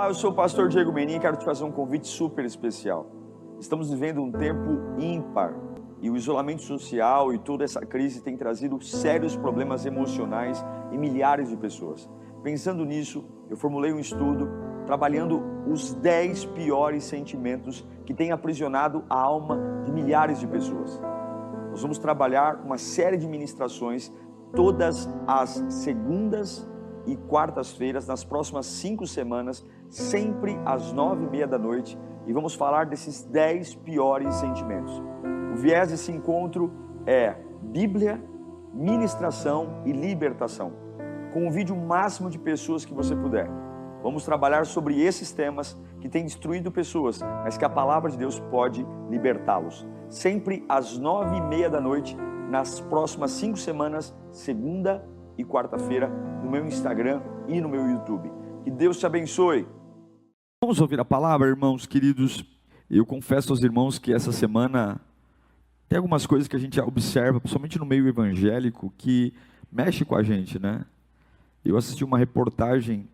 Olá, eu sou o pastor Diego Menin e quero te fazer um convite super especial. Estamos vivendo um tempo ímpar e o isolamento social e toda essa crise tem trazido sérios problemas emocionais em milhares de pessoas. Pensando nisso, eu formulei um estudo trabalhando os 10 piores sentimentos que têm aprisionado a alma de milhares de pessoas. Nós vamos trabalhar uma série de ministrações todas as segundas e quartas-feiras, nas próximas 5 semanas, sempre às 9h30 da noite, e vamos falar desses 10 piores sentimentos. O viés desse encontro é Bíblia, ministração e libertação. Convide o máximo de pessoas que você puder. Vamos trabalhar sobre esses temas que têm destruído pessoas, mas que a palavra de Deus pode libertá-los. Sempre às 9h30 da noite, nas próximas 5 semanas, segunda e quarta-feira, no meu Instagram e no meu YouTube. Que Deus te abençoe. Vamos ouvir a palavra, irmãos queridos. Eu confesso aos irmãos que essa semana tem algumas coisas que a gente observa, principalmente no meio evangélico, que mexe com a gente, né? Eu assisti uma reportagem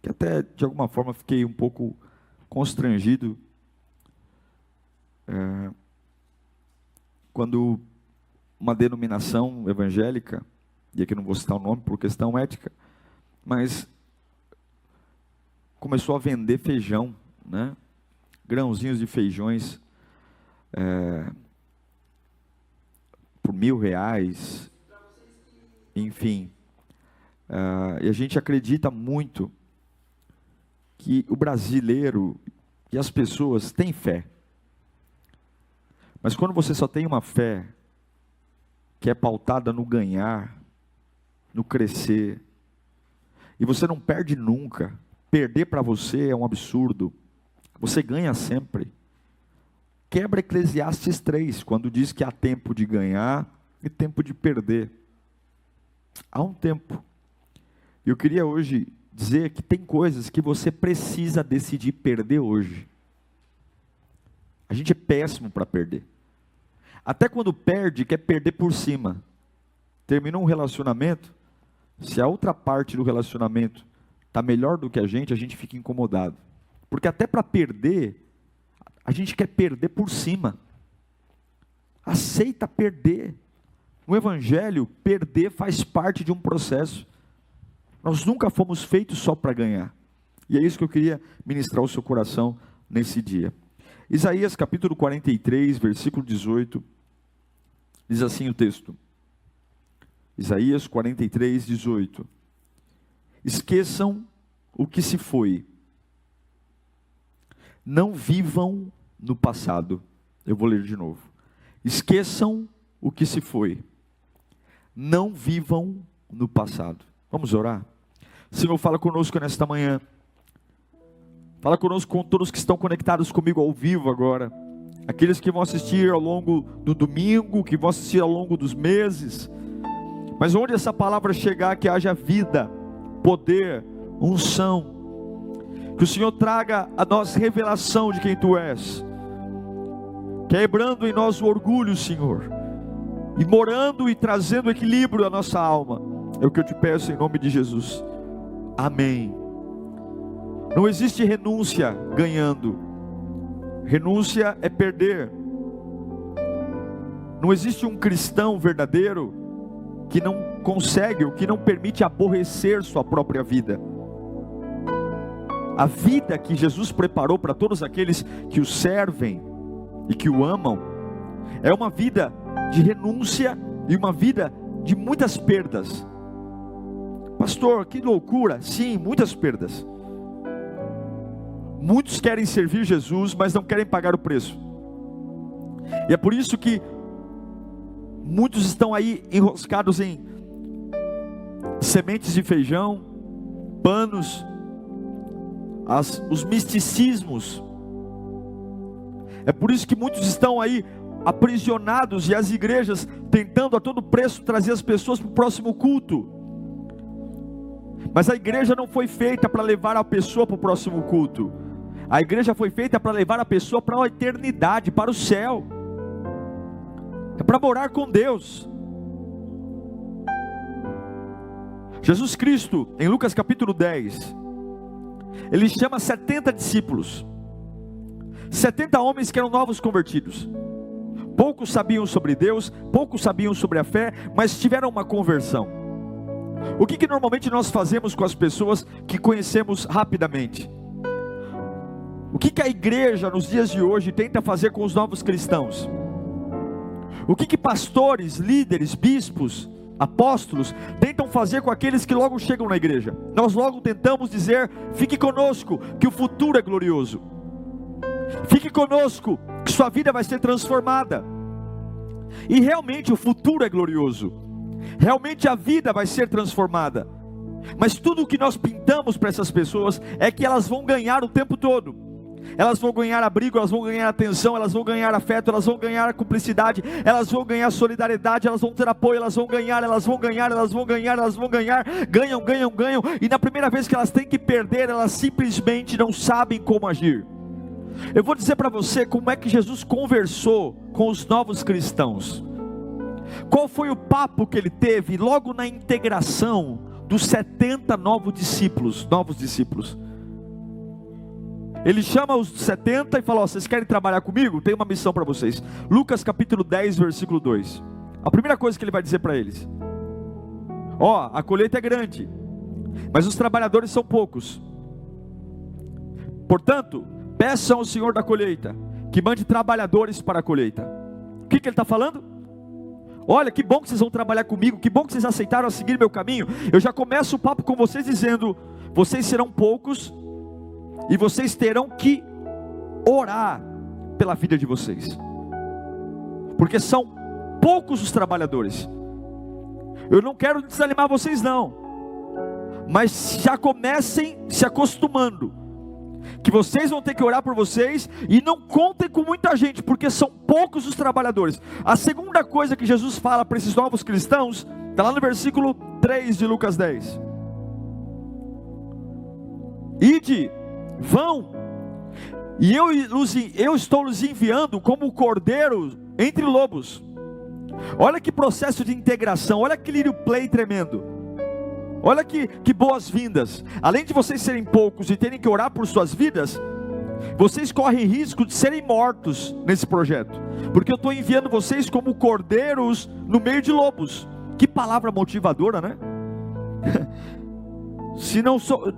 que até de alguma forma fiquei um pouco constrangido, quando uma denominação evangélica, e aqui não vou citar o nome por questão ética, mas começou a vender feijão, né? Grãozinhos de feijões por R$1.000, enfim. E a gente acredita muito que o brasileiro e as pessoas têm fé. Mas quando você só tem uma fé que é pautada no ganhar, no crescer, e você não perde nunca, perder para você é um absurdo, você ganha sempre. Quebra Eclesiastes 3, quando diz que há tempo de ganhar e tempo de perder. Há um tempo. Eu queria hoje dizer que tem coisas que você precisa decidir perder hoje. A gente é péssimo para perder. Até quando perde, quer perder por cima. Terminou um relacionamento, se a outra parte do relacionamento está melhor do que a gente fica incomodado. Porque até para perder, a gente quer perder por cima. Aceita perder. No Evangelho, perder faz parte de um processo. Nós nunca fomos feitos só para ganhar. E é isso que eu queria ministrar ao seu coração nesse dia. Isaías capítulo 43, versículo 18, diz assim o texto. Isaías 43, 18. Esqueçam o que se foi. Não vivam no passado. Eu vou ler de novo. Esqueçam o que se foi. Não vivam no passado. Vamos orar? Senhor, fala conosco nesta manhã. Fala conosco com todos que estão conectados comigo ao vivo agora. Aqueles que vão assistir ao longo do domingo, que vão assistir ao longo dos meses. Mas onde essa palavra chegar, que haja vida, poder, unção. Que o Senhor traga a nós revelação de quem Tu és. Quebrando em nós o orgulho, Senhor. E morando e trazendo equilíbrio à nossa alma. É o que eu te peço em nome de Jesus. Amém. Não existe renúncia ganhando. Renúncia é perder. Não existe um cristão verdadeiro que não consegue, ou que não permite aborrecer sua própria vida. A vida que Jesus preparou para todos aqueles que o servem e que o amam, é uma vida de renúncia e uma vida de muitas perdas. Pastor, que loucura! Sim, muitas perdas. Muitos querem servir Jesus, mas não querem pagar o preço. E é por isso que muitos estão aí enroscados em sementes de feijão, panos, os misticismos. É por isso que muitos estão aí aprisionados, e as igrejas tentando a todo preço trazer as pessoas para o próximo culto. Mas a igreja não foi feita para levar a pessoa para o próximo culto. A igreja foi feita para levar a pessoa para a eternidade, para o céu. É para morar com Deus. Jesus Cristo, em Lucas capítulo 10, Ele chama 70 discípulos, 70 homens que eram novos convertidos. Poucos sabiam sobre Deus, poucos sabiam sobre a fé, mas tiveram uma conversão. O que normalmente nós fazemos com as pessoas que conhecemos rapidamente? O que a igreja nos dias de hoje tenta fazer com os novos cristãos? O que pastores, líderes, bispos, apóstolos tentam fazer com aqueles que logo chegam na igreja? Nós logo tentamos dizer: fique conosco, que o futuro é glorioso. Fique conosco, que sua vida vai ser transformada. E realmente o futuro é glorioso. Realmente a vida vai ser transformada. Mas tudo o que nós pintamos para essas pessoas é que elas vão ganhar o tempo todo. Elas vão ganhar abrigo, elas vão ganhar atenção, elas vão ganhar afeto, elas vão ganhar cumplicidade, elas vão ganhar solidariedade, elas vão ter apoio, elas vão ganhar, ganham. E na primeira vez que elas têm que perder, elas simplesmente não sabem como agir. Eu vou dizer para você como é que Jesus conversou com os novos cristãos. Qual foi o papo que ele teve logo na integração dos 70 novos discípulos? Ele chama os 70 e fala: vocês querem trabalhar comigo? Tem uma missão para vocês. Lucas capítulo 10, versículo 2. A primeira coisa que ele vai dizer para eles: a colheita é grande, mas os trabalhadores são poucos. Portanto, peçam ao Senhor da colheita que mande trabalhadores para a colheita. O que ele está falando? Olha, que bom que vocês vão trabalhar comigo, que bom que vocês aceitaram a seguir meu caminho. Eu já começo o papo com vocês dizendo: vocês serão poucos, e vocês terão que orar pela vida de vocês, porque são poucos os trabalhadores. Eu não quero desanimar vocês não, mas já comecem se acostumando, que vocês vão ter que orar por vocês, e não contem com muita gente, porque são poucos os trabalhadores. A segunda coisa que Jesus fala para esses novos cristãos, está lá no versículo 3 de Lucas 10. Ide, vão, e eu estou lhes enviando como cordeiro entre lobos. Olha que processo de integração, olha que lírio play tremendo. Olha que boas-vindas. Além de vocês serem poucos e terem que orar por suas vidas, vocês correm risco de serem mortos nesse projeto, porque eu estou enviando vocês como cordeiros no meio de lobos. Que palavra motivadora, né?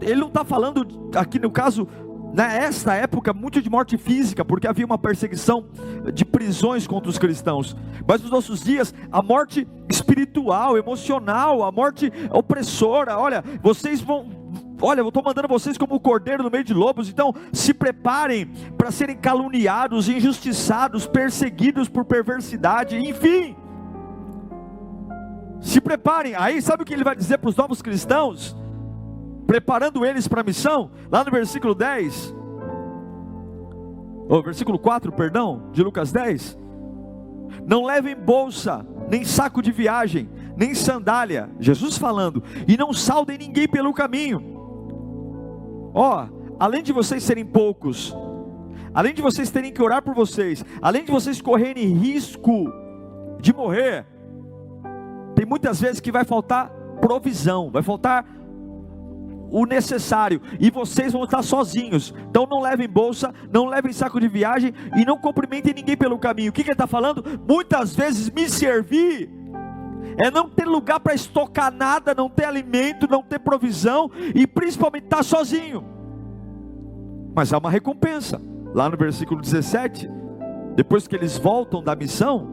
Ele não está falando aqui no caso, nesta época, muito de morte física, porque havia uma perseguição de prisões contra os cristãos. Mas nos nossos dias, a morte espiritual, emocional, a morte opressora. Olha, eu estou mandando vocês como cordeiro no meio de lobos. Então se preparem para serem caluniados, injustiçados, perseguidos por perversidade, enfim, se preparem. Aí sabe o que ele vai dizer para os novos cristãos, preparando eles para a missão? Lá no versículo 4, de Lucas 10. Não levem bolsa, nem saco de viagem, nem sandália, Jesus falando, e não saudem ninguém pelo caminho. Além de vocês serem poucos, além de vocês terem que orar por vocês, além de vocês correrem risco de morrer, tem muitas vezes que vai faltar provisão, vai faltar o necessário, e vocês vão estar sozinhos. Então não levem bolsa, não levem saco de viagem, e não cumprimentem ninguém pelo caminho. O que ele está falando? Muitas vezes me servir é não ter lugar para estocar nada, não ter alimento, não ter provisão, e principalmente estar sozinho. Mas há uma recompensa. Lá no versículo 17, depois que eles voltam da missão,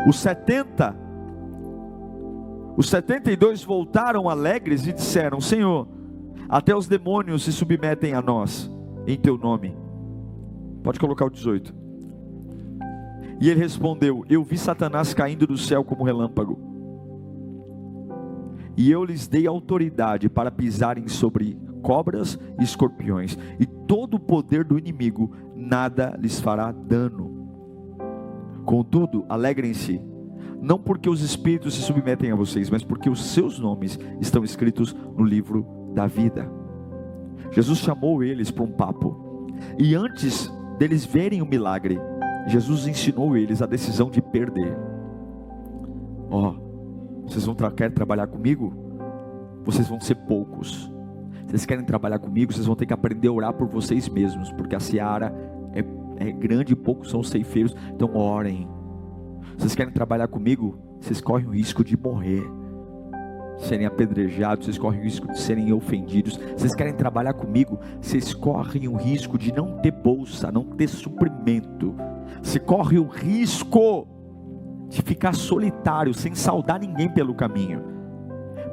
os 72 voltaram alegres e disseram: Senhor, até os demônios se submetem a nós em teu nome. Pode colocar o 18. E ele respondeu: eu vi Satanás caindo do céu como relâmpago, e eu lhes dei autoridade para pisarem sobre cobras e escorpiões, e todo o poder do inimigo nada lhes fará dano. Contudo, alegrem-se, não porque os espíritos se submetem a vocês, mas porque os seus nomes estão escritos no livro da vida. Jesus chamou eles para um papo, e antes deles verem o milagre, Jesus ensinou eles a decisão de perder. Vocês querem trabalhar comigo? Vocês vão ser poucos, Vocês querem trabalhar comigo? Vocês vão ter que aprender a orar por vocês mesmos, porque a seara é grande e poucos são os ceifeiros. Então orem. Vocês querem trabalhar comigo? Vocês correm o risco de morrer, serem apedrejados, vocês correm o risco de serem ofendidos. Vocês querem trabalhar comigo? Vocês correm o risco de não ter bolsa, não ter suprimento. Você corre o risco de ficar solitário, sem saudar ninguém pelo caminho.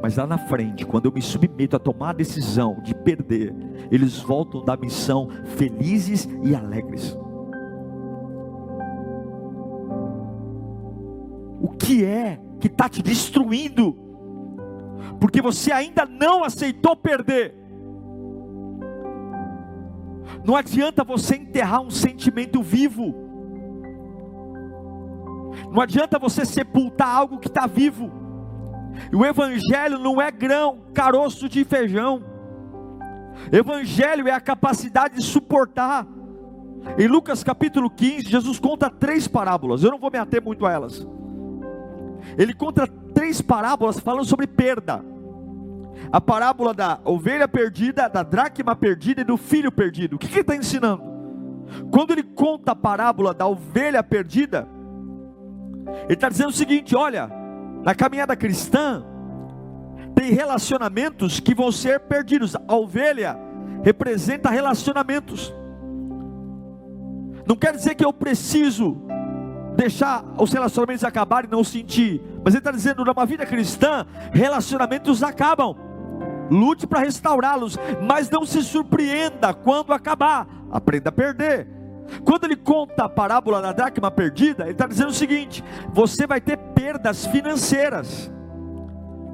Mas lá na frente, quando eu me submeto a tomar a decisão de perder, eles voltam da missão felizes e alegres. O que é que está te destruindo? Porque você ainda não aceitou perder. Não adianta você enterrar um sentimento vivo. Não adianta você sepultar algo que está vivo. E o evangelho não é grão, caroço de feijão. Evangelho é a capacidade de suportar. Em Lucas capítulo 15, Jesus conta 3 parábolas. Eu não vou me ater muito a elas. Ele conta 3 parábolas falando sobre perda. A parábola da ovelha perdida, da dracma perdida e do filho perdido. O que ele está ensinando? Quando ele conta a parábola da ovelha perdida, ele está dizendo o seguinte: olha, na caminhada cristã tem relacionamentos que vão ser perdidos. A ovelha representa relacionamentos. Não quer dizer que eu preciso deixar os relacionamentos acabarem e não sentir, mas ele está dizendo, numa vida cristã, relacionamentos acabam. Lute para restaurá-los, mas não se surpreenda quando acabar. Aprenda a perder. Quando ele conta a parábola da dracma perdida, ele está dizendo o seguinte: você vai ter perdas financeiras.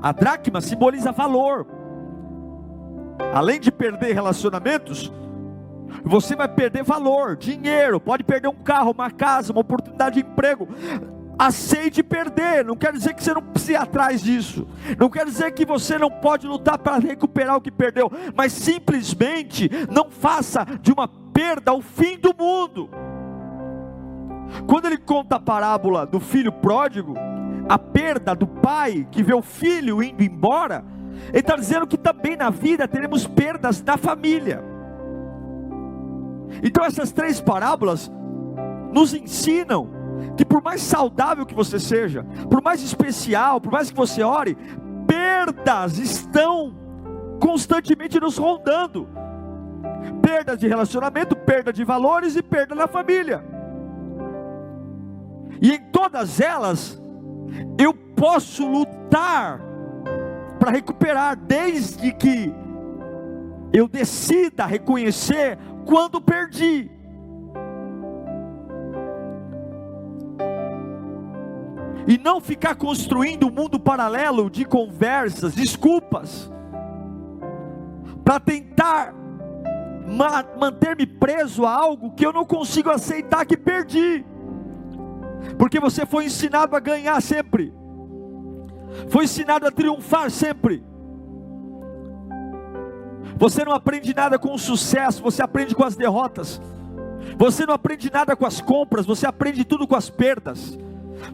A dracma simboliza valor. Além de perder relacionamentos, você vai perder valor, dinheiro, pode perder um carro, uma casa, uma oportunidade de emprego. Aceite perder, não quer dizer que você não precisa ir atrás disso, não quer dizer que você não pode lutar para recuperar o que perdeu, mas simplesmente não faça de uma perda o fim do mundo. Quando ele conta a parábola do filho pródigo, a perda do pai que vê o filho indo embora, ele está dizendo que também na vida teremos perdas da família. Então essas 3 parábolas nos ensinam que por mais saudável que você seja, por mais especial, por mais que você ore, perdas estão constantemente nos rondando. Perda de relacionamento, perda de valores e perda na família. E em todas elas, eu posso lutar para recuperar, desde que eu decida reconhecer quando perdi. E não ficar construindo um mundo paralelo de conversas, desculpas, para tentar manter-me preso a algo que eu não consigo aceitar que perdi. Porque você foi ensinado a ganhar sempre, foi ensinado a triunfar sempre. Você não aprende nada com o sucesso, você aprende com as derrotas. Você não aprende nada com as compras, você aprende tudo com as perdas.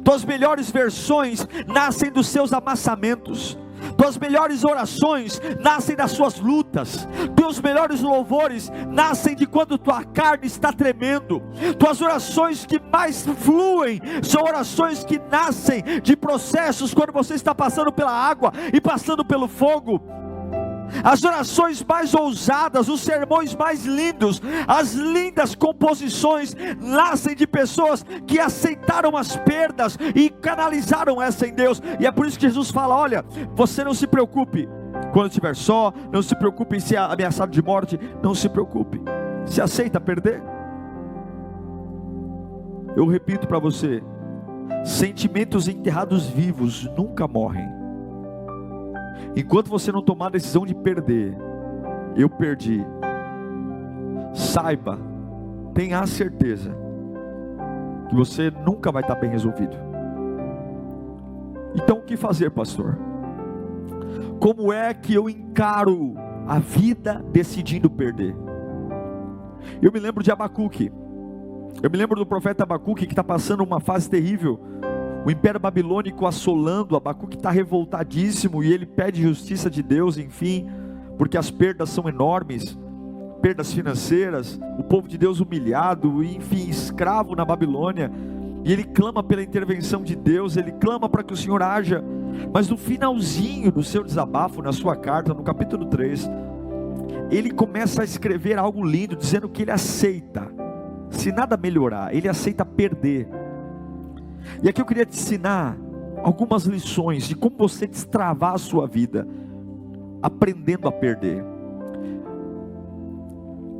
Tuas melhores versões nascem dos seus amassamentos. Tuas melhores orações nascem das suas lutas. Teus melhores louvores nascem de quando tua carne está tremendo. Tuas orações que mais fluem são orações que nascem de processos quando você está passando pela água e passando pelo fogo. As orações mais ousadas, os sermões mais lindos, as lindas composições nascem de pessoas que aceitaram as perdas e canalizaram essa em Deus. E é por isso que Jesus fala: olha, você não se preocupe quando estiver só, não se preocupe em ser ameaçado de morte, não se preocupe. Se aceita perder? Eu repito para você: sentimentos enterrados vivos nunca morrem. Enquanto você não tomar a decisão de perder, eu perdi, saiba, tenha a certeza que você nunca vai estar bem resolvido. Então o que fazer, pastor? Como é que eu encaro a vida decidindo perder? Eu me lembro de Abacuque. Eu me lembro do profeta Abacuque, que está passando uma fase terrível. O império babilônico assolando. Abacuque está revoltadíssimo e ele pede justiça de Deus, enfim, porque as perdas são enormes, perdas financeiras, o povo de Deus humilhado, enfim, escravo na Babilônia, e ele clama pela intervenção de Deus, ele clama para que o Senhor haja, mas no finalzinho do seu desabafo, na sua carta, no capítulo 3, ele começa a escrever algo lindo, dizendo que ele aceita, se nada melhorar, ele aceita perder. E aqui eu queria te ensinar algumas lições de como você destravar a sua vida, aprendendo a perder,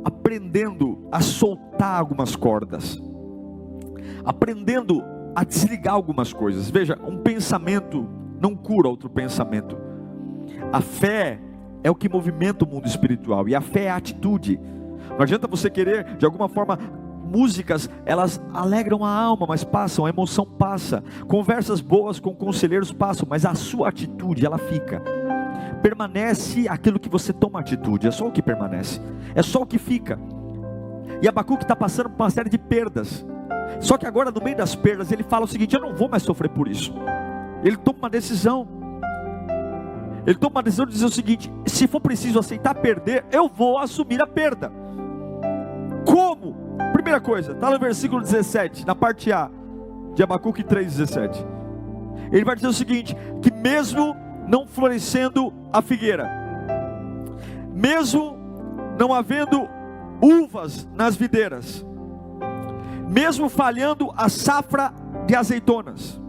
aprendendo a soltar algumas cordas, aprendendo a desligar algumas coisas. Veja, um pensamento não cura outro pensamento. A fé é o que movimenta o mundo espiritual, e a fé é a atitude. Não adianta você querer, de alguma forma, músicas, elas alegram a alma, mas passam, a emoção passa, conversas boas com conselheiros passam, mas a sua atitude, ela fica. Permanece aquilo que você toma atitude, é só o que permanece, é só o que fica. E Abacuque está passando por uma série de perdas, só que agora no meio das perdas, ele fala o seguinte: eu não vou mais sofrer por isso. Ele toma uma decisão, de dizer o seguinte: se for preciso aceitar perder, eu vou assumir a perda. Como? Primeira coisa, está no versículo 17, na parte A de Abacuque 3,17. Ele vai dizer o seguinte: que mesmo não florescendo a figueira, mesmo não havendo uvas nas videiras, mesmo falhando a safra de azeitonas,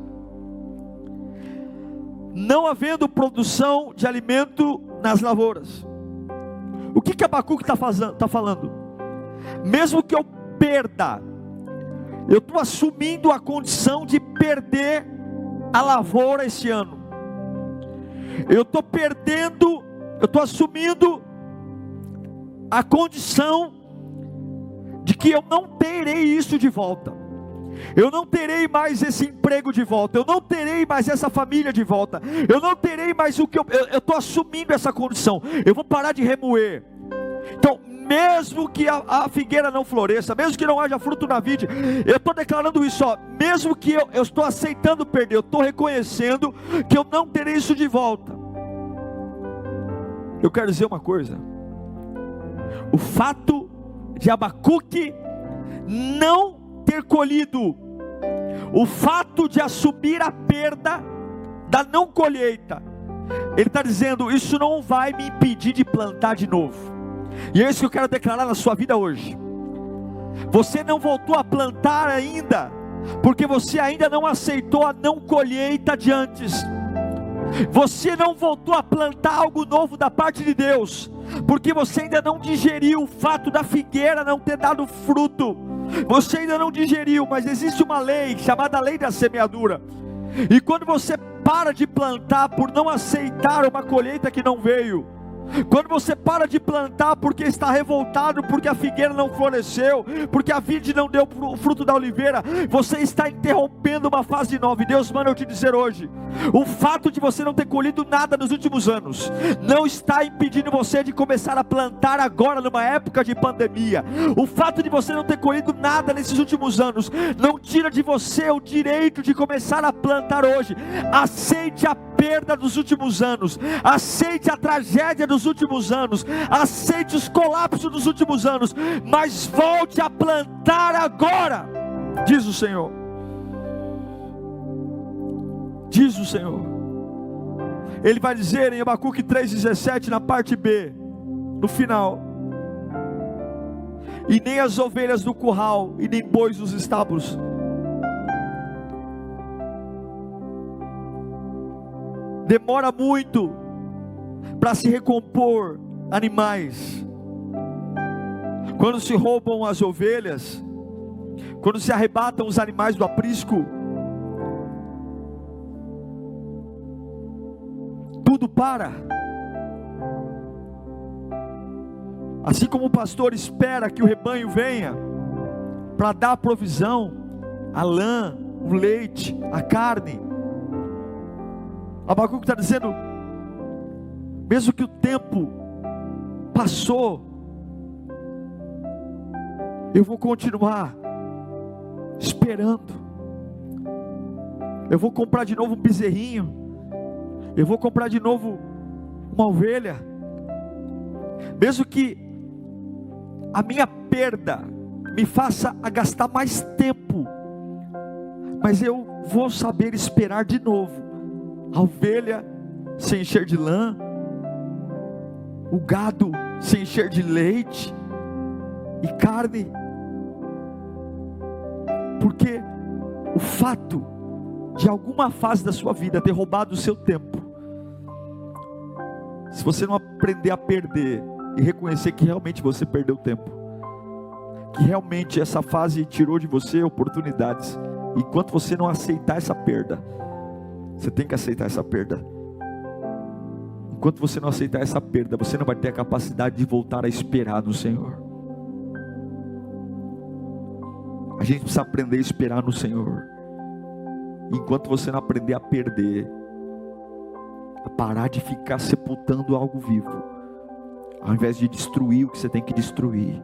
não havendo produção de alimento nas lavouras. O que Abacuque está falando? Mesmo que eu perda, eu estou assumindo a condição de perder a lavoura esse ano. Eu estou perdendo, eu estou assumindo a condição de que eu não terei isso de volta. Eu não terei mais esse emprego de volta, eu não terei mais essa família de volta, eu não terei mais o que eu estou assumindo essa condição. Eu vou parar de remoer. Então, mesmo que a figueira não floresça, mesmo que não haja fruto na vide, eu estou declarando isso, mesmo que eu estou aceitando perder, eu estou reconhecendo que eu não terei isso de volta. Eu quero dizer uma coisa: o fato de Abacuque não ter colhido, o fato de assumir a perda da não colheita, ele está dizendo: isso não vai me impedir de plantar de novo. E é isso que eu quero declarar na sua vida hoje. Você não voltou a plantar ainda, porque você ainda não aceitou a não colheita de antes. Você não voltou a plantar algo novo da parte de Deus, porque você ainda não digeriu o fato da figueira não ter dado fruto. Você ainda não digeriu, mas existe uma lei chamada lei da semeadura. E quando você para de plantar por não aceitar uma colheita que não veio, quando você para de plantar porque está revoltado, porque a figueira não floresceu, porque a vide não deu o fruto da oliveira, você está interrompendo uma fase nova. E Deus manda eu te dizer hoje: o fato de você não ter colhido nada nos últimos anos, não está impedindo você de começar a plantar agora, numa época de pandemia. O fato de você não ter colhido nada nesses últimos anos, não tira de você o direito de começar a plantar hoje. Aceite a perda dos últimos anos, aceite a tragédia dos últimos anos, aceite os colapsos dos últimos anos, mas volte a plantar agora, diz o Senhor. Diz o Senhor. Ele vai dizer em Abacuque 3,17, na parte B, no final: e nem as ovelhas do curral, e nem bois dos estábulos. Demora muito para se recompor animais. Quando se roubam as ovelhas, quando se arrebatam os animais do aprisco, tudo para. Assim como o pastor espera que o rebanho venha para dar a provisão, a lã, o leite, a carne, Abacuque está dizendo: mesmo que o tempo passou, eu vou continuar esperando. Eu vou comprar de novo um bezerrinho, eu vou comprar de novo uma ovelha, mesmo que a minha perda me faça a gastar mais tempo, mas eu vou saber esperar de novo. A ovelha se encher de lã, o gado se encher de leite e carne, porque o fato de alguma fase da sua vida ter roubado o seu tempo, se você não aprender a perder e reconhecer que realmente você perdeu tempo, que realmente essa fase tirou de você oportunidades, enquanto você não aceitar essa perda, você tem que aceitar essa perda. Enquanto você não aceitar essa perda, você não vai ter a capacidade de voltar a esperar no Senhor. A gente precisa aprender a esperar no Senhor. Enquanto você não aprender a perder, a parar de ficar sepultando algo vivo, ao invés de destruir o que você tem que destruir,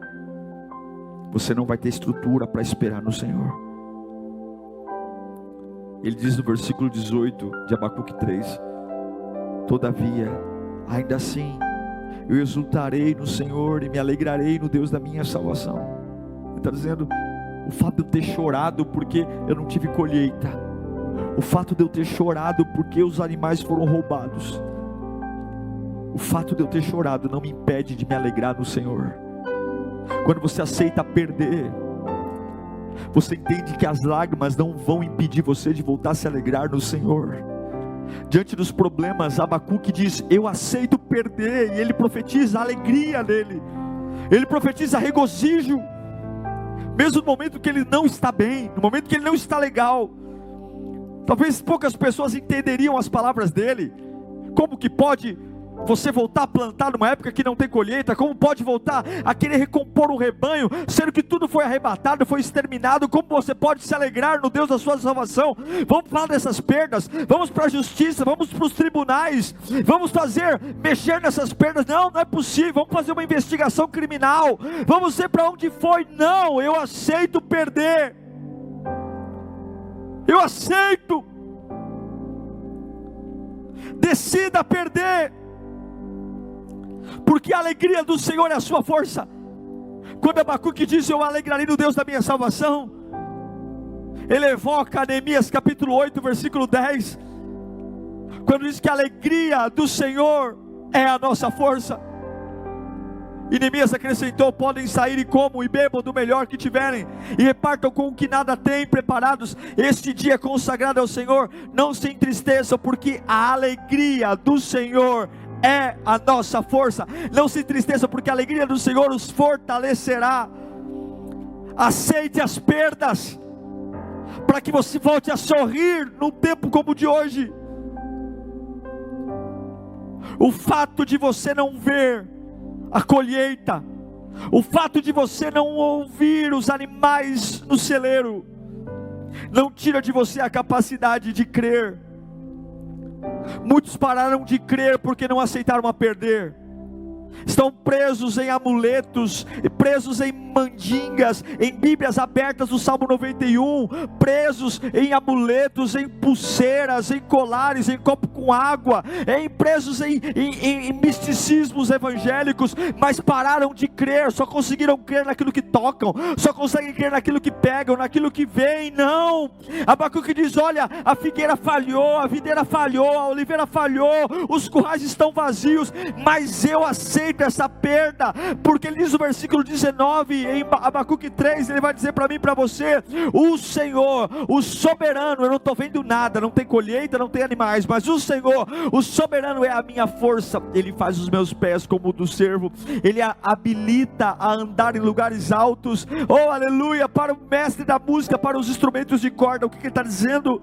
você não vai ter estrutura para esperar no Senhor. Ele diz no versículo 18 de Abacuque 3: todavia, ainda assim, eu exultarei no Senhor e me alegrarei no Deus da minha salvação. Ele está dizendo, o fato de eu ter chorado porque eu não tive colheita, o fato de eu ter chorado porque os animais foram roubados, o fato de eu ter chorado não me impede de me alegrar no Senhor. Quando você aceita perder, você entende que as lágrimas não vão impedir você de voltar a se alegrar no Senhor. Diante dos problemas, Abacuque diz, eu aceito perder, e ele profetiza alegria nele, ele profetiza regozijo, mesmo no momento que ele não está bem, no momento que ele não está legal. Talvez poucas pessoas entenderiam as palavras dele. Como que pode você voltar a plantar numa época que não tem colheita? Como pode voltar a querer recompor um rebanho, sendo que tudo foi arrebatado, foi exterminado? Como você pode se alegrar no Deus da sua salvação? Vamos falar dessas perdas, vamos para a justiça, vamos para os tribunais, vamos mexer nessas perdas. Não é possível, vamos fazer uma investigação criminal, vamos ver para onde foi. Não, eu aceito perder, eu aceito. Decida perder, porque a alegria do Senhor é a sua força. Quando Abacuque diz, eu alegrarei no Deus da minha salvação, ele evoca Neemias capítulo 8, versículo 10, quando diz que a alegria do Senhor é a nossa força. E Neemias acrescentou, podem sair e comam e bebam do melhor que tiverem, e repartam com o que nada têm preparados. Este dia é consagrado ao Senhor, não se entristeçam, porque a alegria do Senhor é a nossa força. Não se entristeça, porque a alegria do Senhor os fortalecerá. Aceite as perdas, para que você volte a sorrir num tempo como o de hoje. O fato de você não ver a colheita, o fato de você não ouvir os animais no celeiro, não tira de você a capacidade de crer. Muitos pararam de crer porque não aceitaram a perder. Estão presos em amuletos, presos em mandingas, em bíblias abertas do Salmo 91, presos em amuletos, em pulseiras, em colares, em copo com água, presos em misticismos evangélicos, mas pararam de crer, só conseguiram crer naquilo que tocam, só conseguem crer naquilo que pegam, naquilo que veem. Não, Abacuque diz, olha, a figueira falhou, a videira falhou, a oliveira falhou, os currais estão vazios, mas eu aceito essa perda, porque ele diz no versículo 19, em Abacuque 3, ele vai dizer para mim e para você, o Senhor, o soberano, eu não estou vendo nada, não tem colheita, não tem animais, mas o Senhor, o soberano é a minha força, ele faz os meus pés como o do servo, ele habilita a andar em lugares altos. Oh aleluia, para o mestre da música, para os instrumentos de corda, o que ele está dizendo?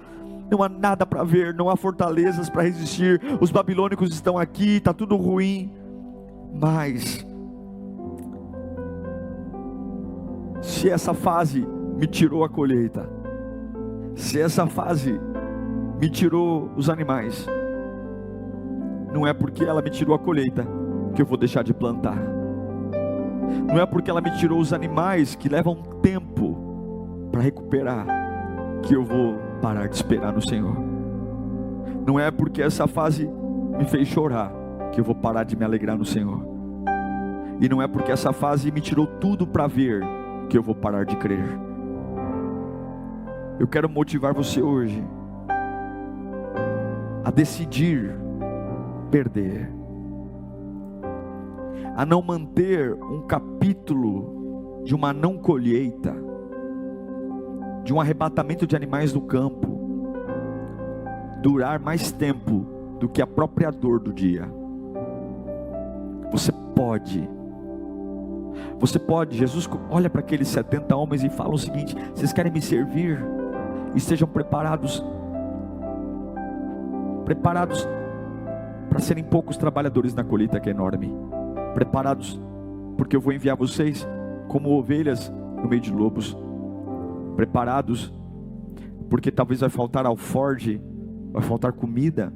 Não há nada para ver, não há fortalezas para resistir, os babilônicos estão aqui, está tudo ruim, mas se essa fase me tirou a colheita, se essa fase me tirou os animais, não é porque ela me tirou a colheita que eu vou deixar de plantar, não é porque ela me tirou os animais que levam tempo para recuperar que eu vou parar de esperar no Senhor, não é porque essa fase me fez chorar que eu vou parar de me alegrar no Senhor. E não é porque essa fase me tirou tudo para ver que eu vou parar de crer. Eu quero motivar você hoje a decidir perder, a não manter um capítulo de uma não colheita, de um arrebatamento de animais do campo, durar mais tempo do que a própria dor do dia. Você pode, Jesus olha para aqueles 70 homens e fala o seguinte: vocês querem me servir? Estejam preparados para serem poucos trabalhadores na colheita que é enorme. Preparados, porque eu vou enviar vocês como ovelhas no meio de lobos. Preparados, porque talvez vai faltar alforge, vai faltar comida.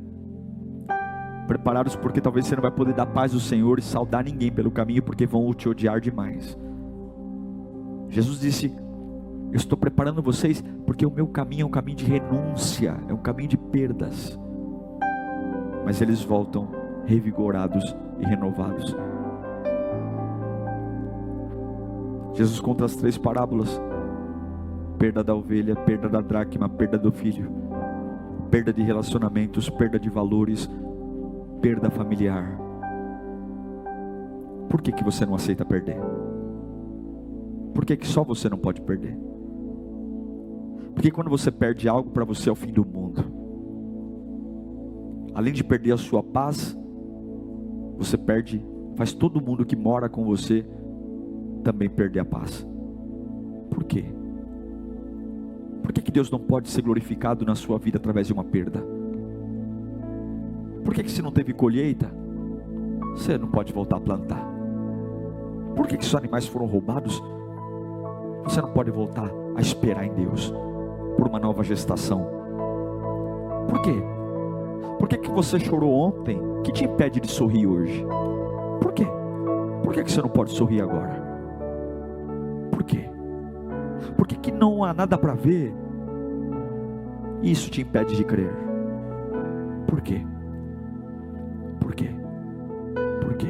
Preparados, porque talvez você não vai poder dar paz do Senhor e saudar ninguém pelo caminho, porque vão te odiar demais. Jesus disse: eu estou preparando vocês, porque o meu caminho é um caminho de renúncia, é um caminho de perdas. Mas eles voltam revigorados e renovados. Jesus conta as 3 parábolas: perda da ovelha, perda da dracma, perda do filho, perda de relacionamentos, perda de valores, perda familiar. Por que você não aceita perder? Por que só você não pode perder? Porque quando você perde algo, para você é o fim do mundo. Além de perder a sua paz, você faz todo mundo que mora com você também perder a paz. Por quê? Por que Deus não pode ser glorificado na sua vida através de uma perda? Por que se não teve colheita, você não pode voltar a plantar? Por que se os animais foram roubados, você não pode voltar a esperar em Deus por uma nova gestação? Por quê? Por que você chorou ontem, que te impede de sorrir hoje? Por quê? Por que você não pode sorrir agora? Por quê? Por que não há nada para ver e isso te impede de crer? Por quê? Por quê? Por quê?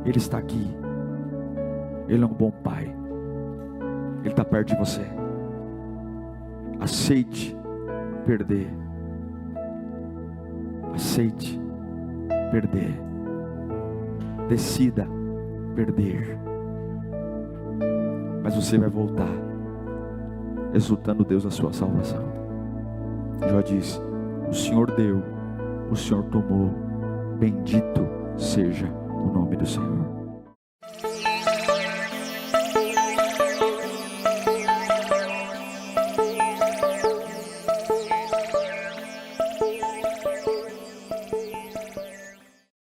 Ele está aqui. Ele é um bom pai. Ele está perto de você. Aceite perder. Aceite perder. Decida perder. Mas você vai voltar exultando Deus na sua salvação. Jó diz: o Senhor deu, o Senhor tomou, bendito seja o nome do Senhor.